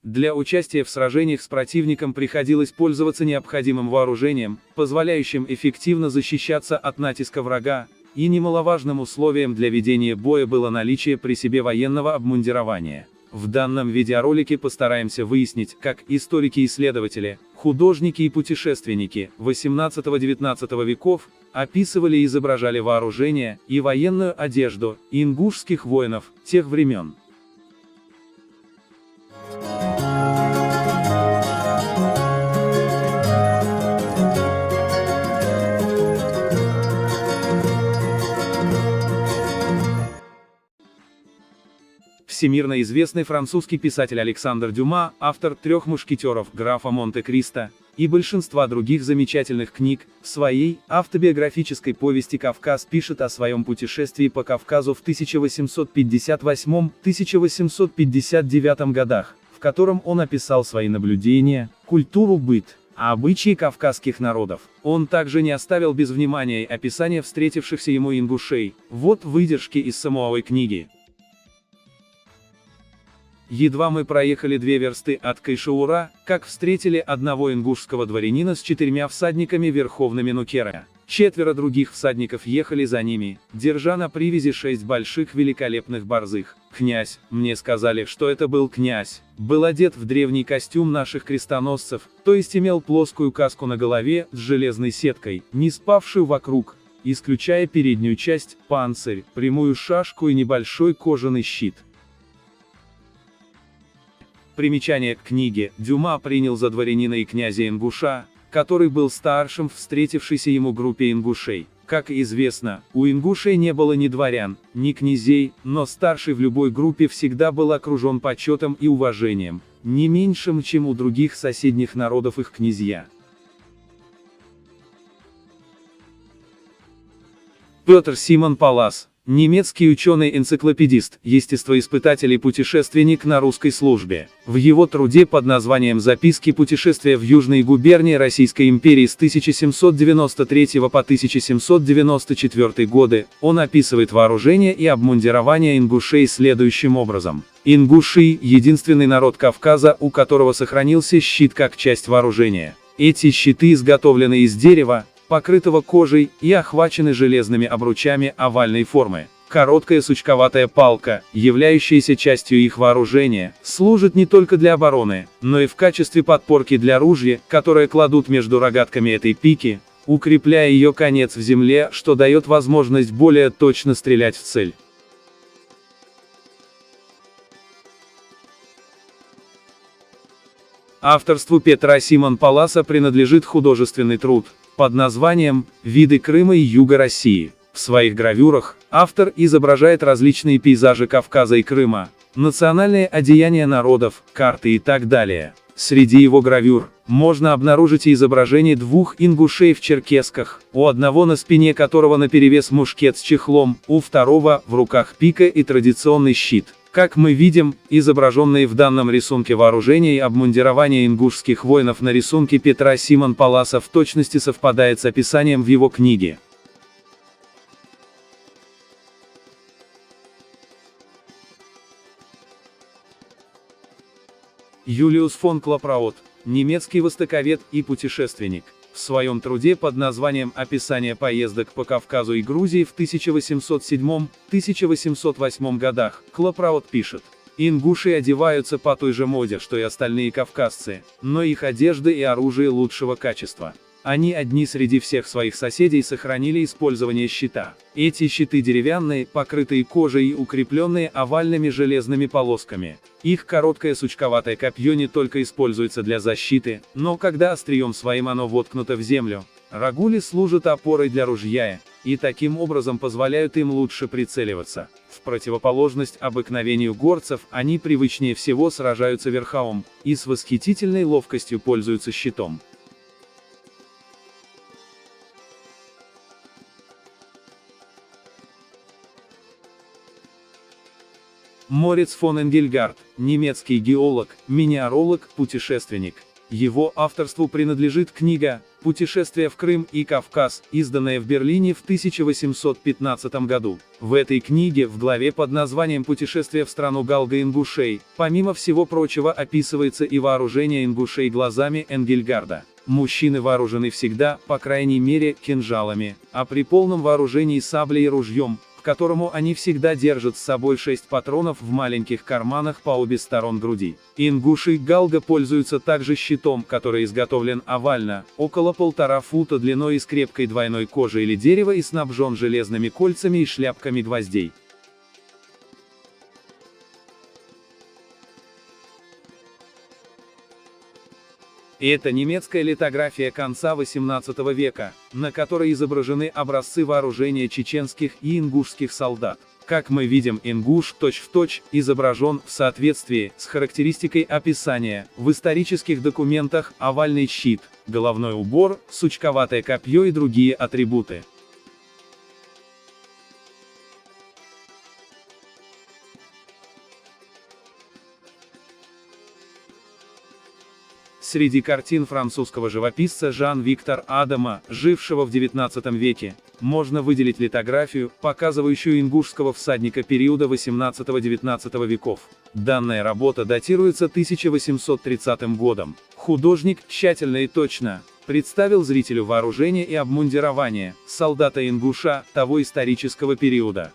Для участия в сражениях с противником приходилось пользоваться необходимым вооружением, позволяющим эффективно защищаться от натиска врага, и немаловажным условием для ведения боя было наличие при себе военного обмундирования. В данном видеоролике постараемся выяснить, как историки-исследователи, художники и путешественники XVIII-XIX веков описывали и изображали вооружение и военную одежду ингушских воинов тех времен. Всемирно известный французский писатель Александр Дюма, автор «Трех мушкетеров», «Графа Монте-Кристо» и большинства других замечательных книг, в своей автобиографической повести «Кавказ» пишет о своем путешествии по Кавказу в 1858-1859 годах, в котором он описал свои наблюдения, культуру, быт, обычаи кавказских народов. Он также не оставил без внимания описание встретившихся ему ингушей. Вот выдержки из самой книги. Едва мы проехали 2 версты от Кайшаура, как встретили одного ингушского дворянина с 4 всадниками верховными нукера. 4 других всадников ехали за ними, держа на привязи 6 больших великолепных борзых. Князь, мне сказали, что это был князь, был одет в древний костюм наших крестоносцев, то есть имел плоскую каску на голове с железной сеткой, не спавшую вокруг, исключая переднюю часть, панцирь, прямую шашку и небольшой кожаный щит. Примечание к книге. Дюма принял за дворянина и князя ингуша, который был старшим в встретившейся ему группе ингушей. Как известно, у ингушей не было ни дворян, ни князей, но старший в любой группе всегда был окружен почетом и уважением, не меньшим, чем у других соседних народов их князья. Петр Симон Паллас, немецкий ученый-энциклопедист, естествоиспытатель и путешественник на русской службе. В его труде под названием «Записки путешествия в Южной губернии Российской империи с 1793 по 1794 годы» он описывает вооружение и обмундирование ингушей следующим образом. Ингуши – единственный народ Кавказа, у которого сохранился щит как часть вооружения. Эти щиты изготовлены из дерева, покрытого кожей, и охвачены железными обручами овальной формы. Короткая сучковатая палка, являющаяся частью их вооружения, служит не только для обороны, но и в качестве подпорки для ружья, которое кладут между рогатками этой пики, укрепляя ее конец в земле, что дает возможность более точно стрелять в цель. Авторству Петра Симон Палласа принадлежит художественный труд под названием «Виды Крыма и Юга России». В своих гравюрах автор изображает различные пейзажи Кавказа и Крыма, национальные одеяния народов, карты и так далее. Среди его гравюр можно обнаружить и изображение 2 ингушей в черкесках, у одного на спине которого наперевес мушкет с чехлом, у второго в руках пика и традиционный щит. Как мы видим, изображенные в данном рисунке вооружение и обмундирование ингушских воинов на рисунке Петра Симон Палласа в точности совпадает с описанием в его книге. Юлиус фон Клапраут, немецкий востоковед и путешественник. В своем труде под названием «Описание поездок по Кавказу и Грузии» в 1807-1808 годах, Клапраут пишет: «Ингуши одеваются по той же моде, что и остальные кавказцы, но их одежда и оружие лучшего качества. Они одни среди всех своих соседей сохранили использование щита. Эти щиты деревянные, покрытые кожей и укрепленные овальными железными полосками. Их короткое сучковатое копье не только используется для защиты, но когда острием своим оно воткнуто в землю, рогули служат опорой для ружья, и таким образом позволяют им лучше прицеливаться. В противоположность обыкновению горцев, они привычнее всего сражаются верхом, и с восхитительной ловкостью пользуются щитом». Мориц фон Энгельгард, немецкий геолог, минералог, путешественник. Его авторству принадлежит книга «Путешествие в Крым и Кавказ», изданная в Берлине в 1815 году. В этой книге, в главе под названием «Путешествие в страну галго-ингушей», помимо всего прочего описывается и вооружение ингушей глазами Энгельгарда. Мужчины вооружены всегда, по крайней мере, кинжалами, а при полном вооружении саблей и ружьем, к которому они всегда держат с собой 6 патронов в маленьких карманах по обе стороны груди. Ингуши галга пользуются также щитом, который изготовлен овально, около 1,5 фута длиной из крепкой двойной кожи или дерева и снабжен железными кольцами и шляпками гвоздей. Это немецкая литография конца XVIII века, на которой изображены образцы вооружения чеченских и ингушских солдат. Как мы видим, ингуш точь-в-точь изображен в соответствии с характеристикой описания. В исторических документах овальный щит, головной убор, сучковатое копье и другие атрибуты. Среди картин французского живописца Жан-Виктор Адама, жившего в XIX веке, можно выделить литографию, показывающую ингушского всадника периода XVIII-XIX веков. Данная работа датируется 1830 годом. Художник тщательно и точно представил зрителю вооружение и обмундирование солдата-ингуша того исторического периода.